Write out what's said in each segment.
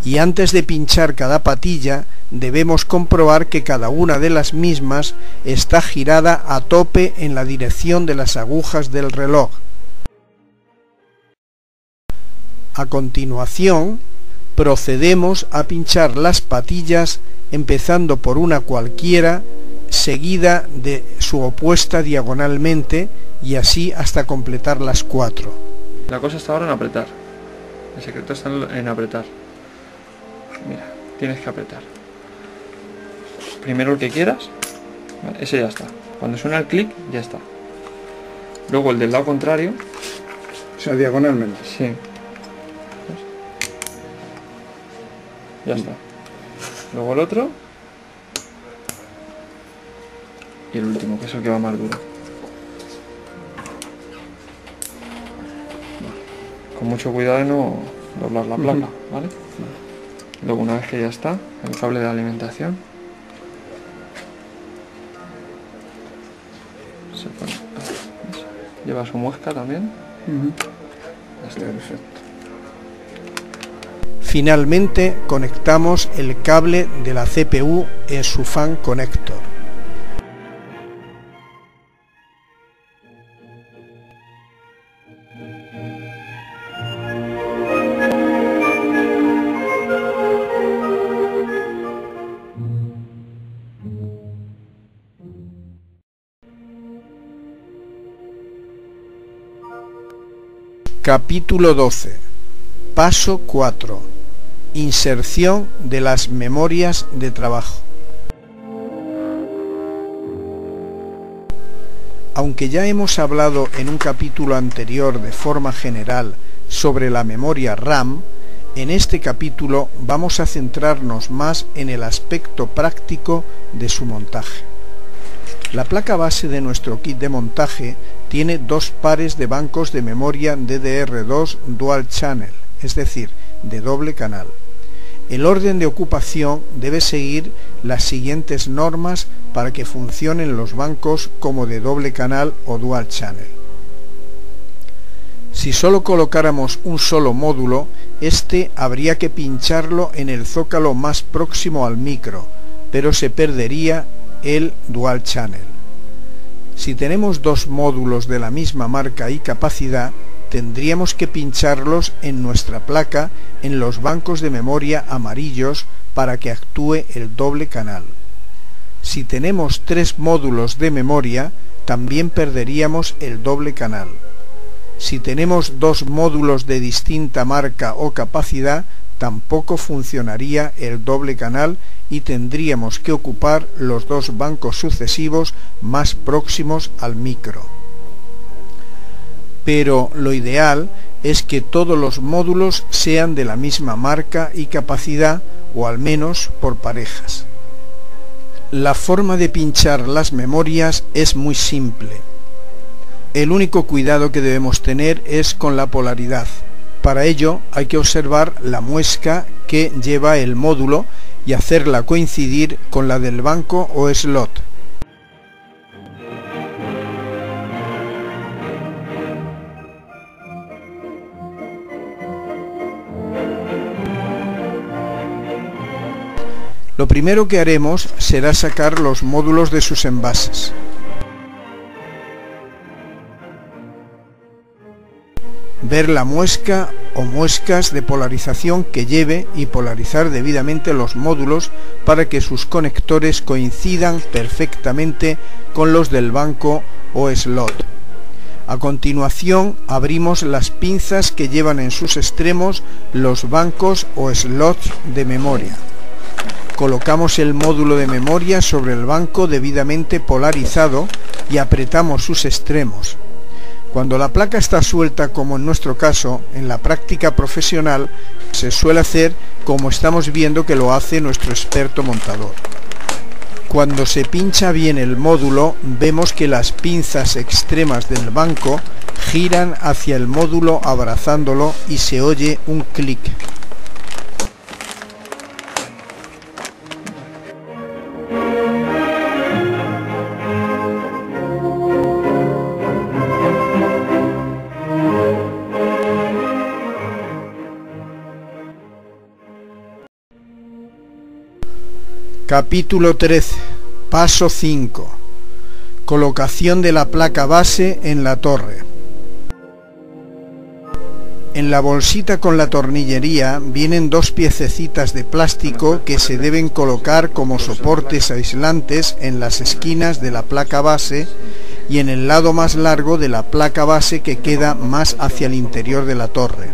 y antes de pinchar cada patilla debemos comprobar que cada una de las mismas está girada a tope en la dirección de las agujas del reloj. A continuación, procedemos a pinchar las patillas empezando por una cualquiera, seguida de su opuesta diagonalmente y así hasta completar las 4. La cosa está ahora en apretar. El secreto está en apretar. Mira, tienes que apretar. Primero el que quieras. Vale, ese ya está. Cuando suena el clic, ya está. Luego el del lado contrario. O sea, diagonalmente. Sí. Ya está. Luego el otro. Y el último, que es el que va más duro. Con mucho cuidado de no doblar la placa, ¿vale? Luego, una vez que ya está, el cable de alimentación se pone. Lleva su muesca también. Ya está. Perfecto. Finalmente conectamos el cable de la CPU en su fan connector. Capítulo 12. Paso 4. Inserción de las memorias de trabajo. Aunque ya hemos hablado en un capítulo anterior de forma general sobre la memoria RAM, en este capítulo vamos a centrarnos más en el aspecto práctico de su montaje. La placa base de nuestro kit de montaje tiene 2 pares de bancos de memoria DDR2 Dual Channel, es decir, de doble canal. El orden de ocupación debe seguir las siguientes normas para que funcionen los bancos como de doble canal o Dual Channel. Si solo colocáramos un solo módulo, este habría que pincharlo en el zócalo más próximo al micro, pero se perdería el Dual Channel. Si tenemos 2 módulos de la misma marca y capacidad, tendríamos que pincharlos en nuestra placa en los bancos de memoria amarillos para que actúe el doble canal. Si tenemos 3 módulos de memoria, también perderíamos el doble canal. Si tenemos 2 módulos de distinta marca o capacidad, tampoco funcionaría el doble canal y tendríamos que ocupar los 2 bancos sucesivos más próximos al micro. Pero lo ideal es que todos los módulos sean de la misma marca y capacidad, o al menos por parejas. La forma de pinchar las memorias es muy simple. El único cuidado que debemos tener es con la polaridad. Para ello hay que observar la muesca que lleva el módulo y hacerla coincidir con la del banco o slot. Lo primero que haremos será sacar los módulos de sus envases. Ver la muesca o muescas de polarización que lleve y polarizar debidamente los módulos para que sus conectores coincidan perfectamente con los del banco o slot. A continuación abrimos las pinzas que llevan en sus extremos los bancos o slots de memoria. Colocamos el módulo de memoria sobre el banco debidamente polarizado y apretamos sus extremos. Cuando la placa está suelta, como en nuestro caso, en la práctica profesional, se suele hacer como estamos viendo que lo hace nuestro experto montador. Cuando se pincha bien el módulo, vemos que las pinzas extremas del banco giran hacia el módulo abrazándolo y se oye un clic. Capítulo 13. Paso 5. Colocación de la placa base en la torre. En la bolsita con la tornillería vienen dos piececitas de plástico que se deben colocar como soportes aislantes en las esquinas de la placa base y en el lado más largo de la placa base que queda más hacia el interior de la torre.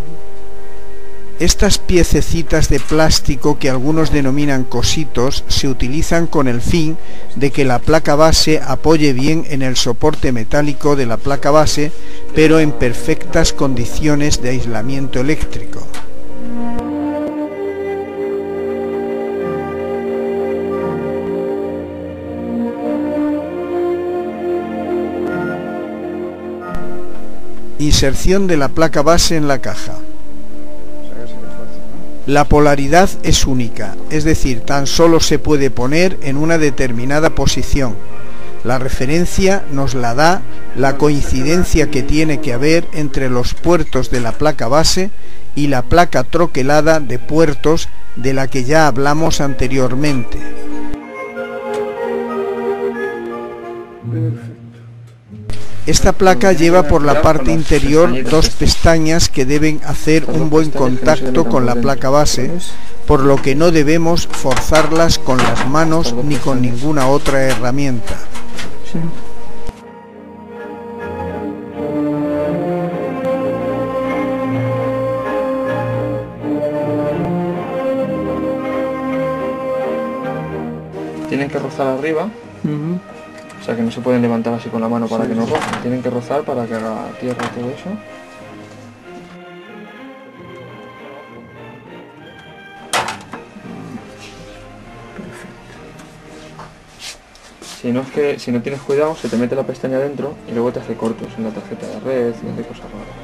Estas piececitas de plástico, que algunos denominan cositos, se utilizan con el fin de que la placa base apoye bien en el soporte metálico de la placa base, pero en perfectas condiciones de aislamiento eléctrico. Inserción de la placa base en la caja. La polaridad es única, es decir, tan solo se puede poner en una determinada posición. La referencia nos la da la coincidencia que tiene que haber entre los puertos de la placa base y la placa troquelada de puertos de la que ya hablamos anteriormente. Esta placa lleva por la parte interior dos pestañas que deben hacer un buen contacto con la placa base, por lo que no debemos forzarlas con las manos ni con ninguna otra herramienta. Tienen que rozar arriba. O sea que no se pueden levantar así con la mano para que no rojen. Tienen que rozar para que haga tierra todo eso. Perfecto. Si no tienes cuidado, se te mete la pestaña dentro y luego te hace cortos en la tarjeta de red y hace cosas raras.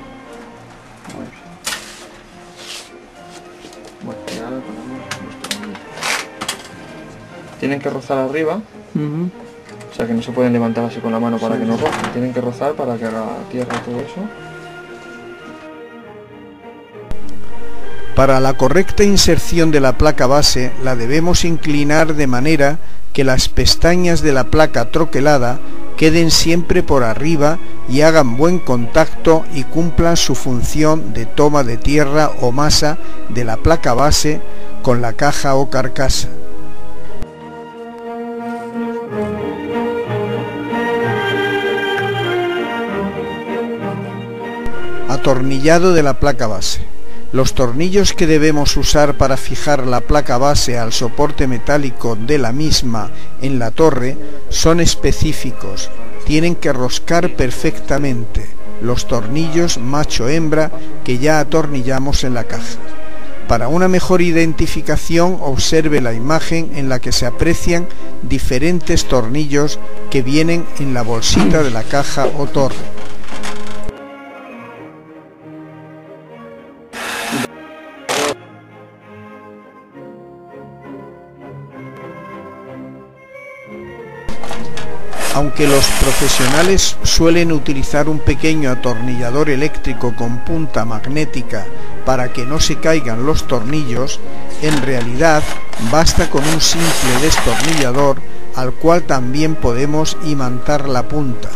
Bueno, ya le ponemos nuestro anillo. Tienen que rozar arriba. O sea que no se pueden levantar así con la mano para que no rojen. Tienen que rozar para que haga tierra todo eso. Para la correcta inserción de la placa base la debemos inclinar de manera que las pestañas de la placa troquelada queden siempre por arriba y hagan buen contacto y cumplan su función de toma de tierra o masa de la placa base con la caja o carcasa. Atornillado de la placa base. Los tornillos que debemos usar para fijar la placa base al soporte metálico de la misma en la torre son específicos. Tienen que roscar perfectamente los tornillos macho-hembra que ya atornillamos en la caja. Para una mejor identificación, observe la imagen en la que se aprecian diferentes tornillos que vienen en la bolsita de la caja o torre. Aunque los profesionales suelen utilizar un pequeño atornillador eléctrico con punta magnética para que no se caigan los tornillos, en realidad basta con un simple destornillador al cual también podemos imantar la punta.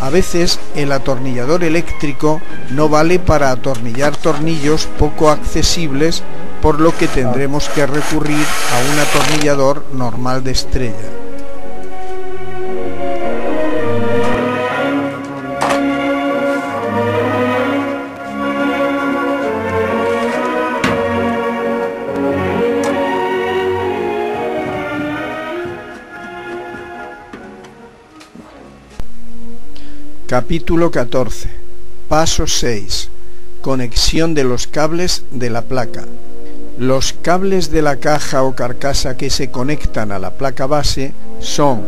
A veces el atornillador eléctrico no vale para atornillar tornillos poco accesibles, por lo que tendremos que recurrir a un atornillador normal de estrella. Capítulo 14. Paso 6. Conexión de los cables de la placa. Los cables de la caja o carcasa que se conectan a la placa base son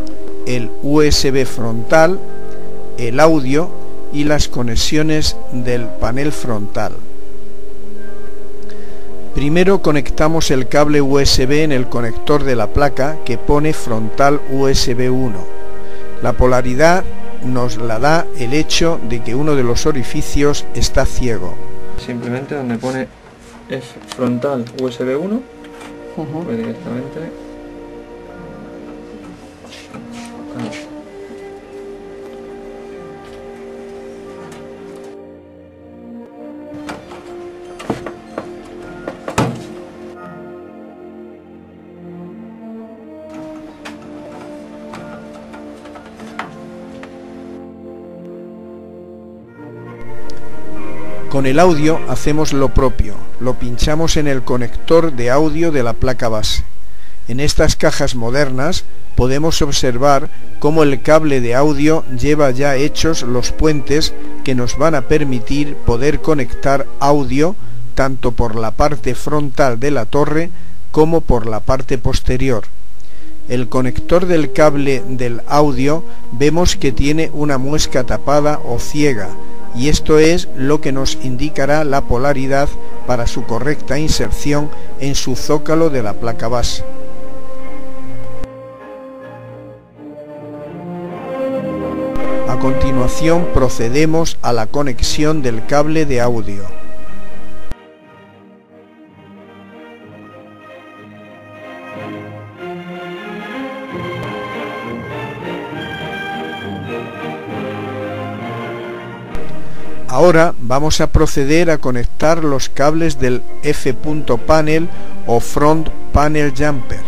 el USB frontal, el audio y las conexiones del panel frontal. Primero conectamos el cable USB en el conector de la placa que pone frontal USB 1. La polaridad nos la da el hecho de que uno de los orificios está ciego. simplemente donde pone F frontal USB 1, pues directamente Con el audio hacemos lo propio, lo pinchamos en el conector de audio de la placa base. En estas cajas modernas podemos observar cómo el cable de audio lleva ya hechos los puentes que nos van a permitir poder conectar audio tanto por la parte frontal de la torre como por la parte posterior. El conector del cable del audio vemos que tiene una muesca tapada o ciega, y esto es lo que nos indicará la polaridad para su correcta inserción en su zócalo de la placa base. A continuación procedemos a la conexión del cable de audio. Ahora vamos a proceder a conectar los cables del F.panel o Front Panel Jumper,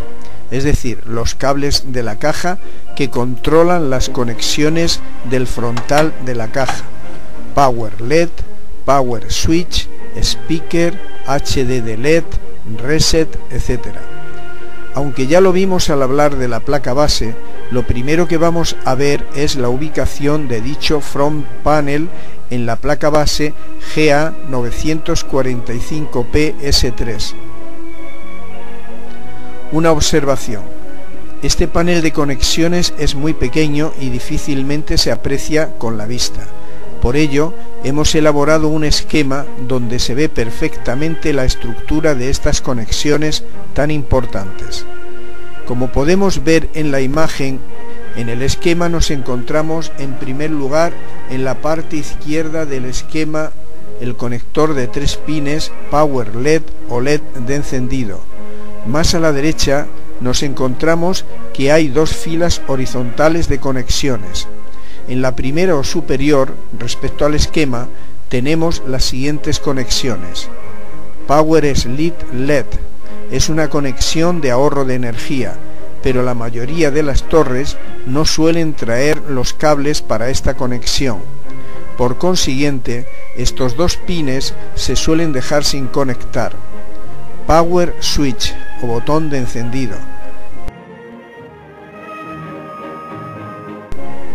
es decir, los cables de la caja que controlan las conexiones del frontal de la caja: Power LED, Power Switch, Speaker, HDD LED, Reset, etc. Aunque ya lo vimos al hablar de la placa base, lo primero que vamos a ver es la ubicación de dicho Front Panel en la placa base GA945PS3. Una observación: este panel de conexiones es muy pequeño y difícilmente se aprecia con la vista. Por ello, hemos elaborado un esquema donde se ve perfectamente la estructura de estas conexiones tan importantes. Como podemos ver en la imagen, en el esquema nos encontramos en primer lugar en la parte izquierda del esquema el conector de 3 pines Power LED o LED de encendido. Más a la derecha nos encontramos que hay 2 filas horizontales de conexiones. En la primera o superior, respecto al esquema, tenemos las siguientes conexiones. Power Slip LED es una conexión de ahorro de energía, pero la mayoría de las torres no suelen traer los cables para esta conexión. Por consiguiente, estos 2 pines se suelen dejar sin conectar. Power Switch o botón de encendido.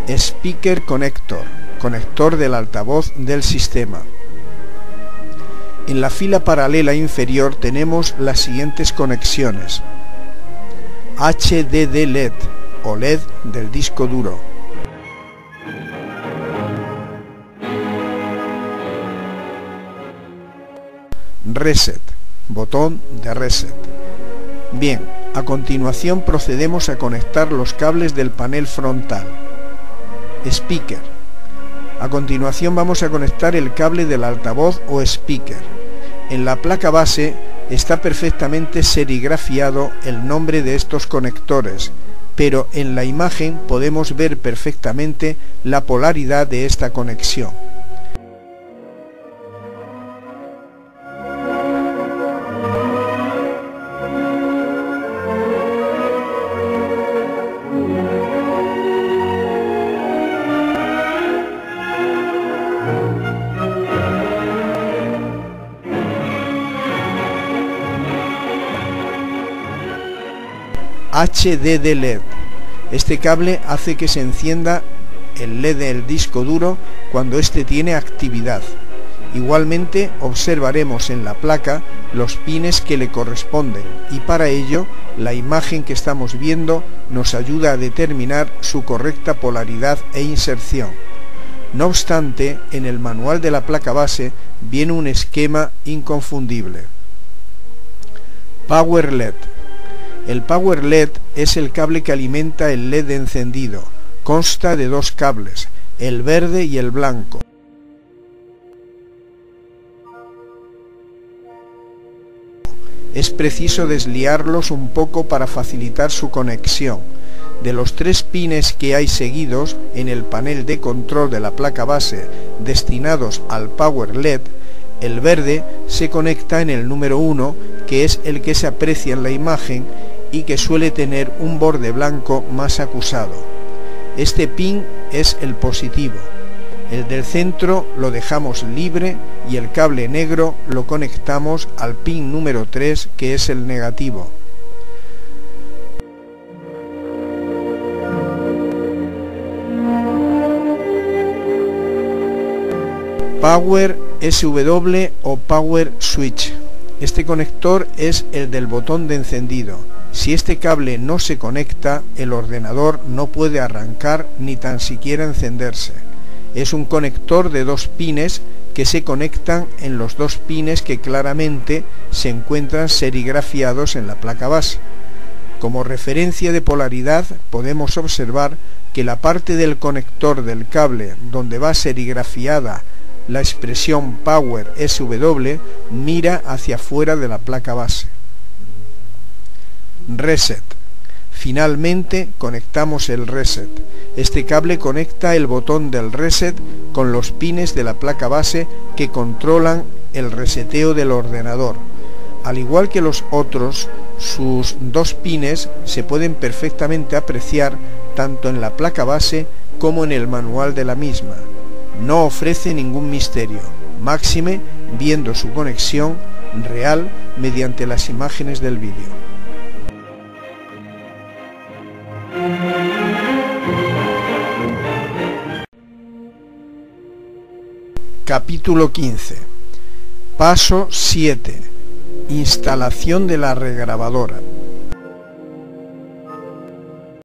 Speaker Connector, conector del altavoz del sistema. En la fila paralela inferior tenemos las siguientes conexiones: HDD LED o LED del disco duro, Reset, botón de reset. Bien, a continuación procedemos a conectar los cables del panel frontal. Speaker. A continuación vamos a conectar el cable del altavoz o speaker. En la placa base está perfectamente serigrafiado el nombre de estos conectores, pero en la imagen podemos ver perfectamente la polaridad de esta conexión. HDD LED. Este cable hace que se encienda el LED del disco duro cuando éste tiene actividad. Igualmente observaremos en la placa los pines que le corresponden y para ello la imagen que estamos viendo nos ayuda a determinar su correcta polaridad e inserción. No obstante, en el manual de la placa base viene un esquema inconfundible. Power LED. El Power LED es el cable que alimenta el LED de encendido. Consta de 2 cables, el verde y el blanco. es preciso desliarlos un poco para facilitar su conexión. De los 3 pines que hay seguidos en el panel de control de la placa base destinados al Power LED, el verde se conecta en el número 1, que es el que se aprecia en la imagen y que suele tener un borde blanco más acusado. Este pin es el positivo. El del centro lo dejamos libre y el cable negro lo conectamos al pin número 3, que es el negativo. Power SW o Power Switch. Este conector es el del botón de encendido. Si este cable no se conecta, el ordenador no puede arrancar ni tan siquiera encenderse. Es un conector de 2 pines que se conectan en los 2 pines que claramente se encuentran serigrafiados en la placa base. Como referencia de polaridad podemos observar que la parte del conector del cable donde va serigrafiada la expresión Power SW mira hacia fuera de la placa base. Reset. Finalmente conectamos el reset. Este cable conecta el botón del reset con los pines de la placa base que controlan el reseteo del ordenador. Al igual que los otros, sus 2 pines se pueden perfectamente apreciar tanto en la placa base como en el manual de la misma. No ofrece ningún misterio, máxime viendo su conexión real mediante las imágenes del vídeo. Capítulo 15. Paso 7. Instalación de la regrabadora.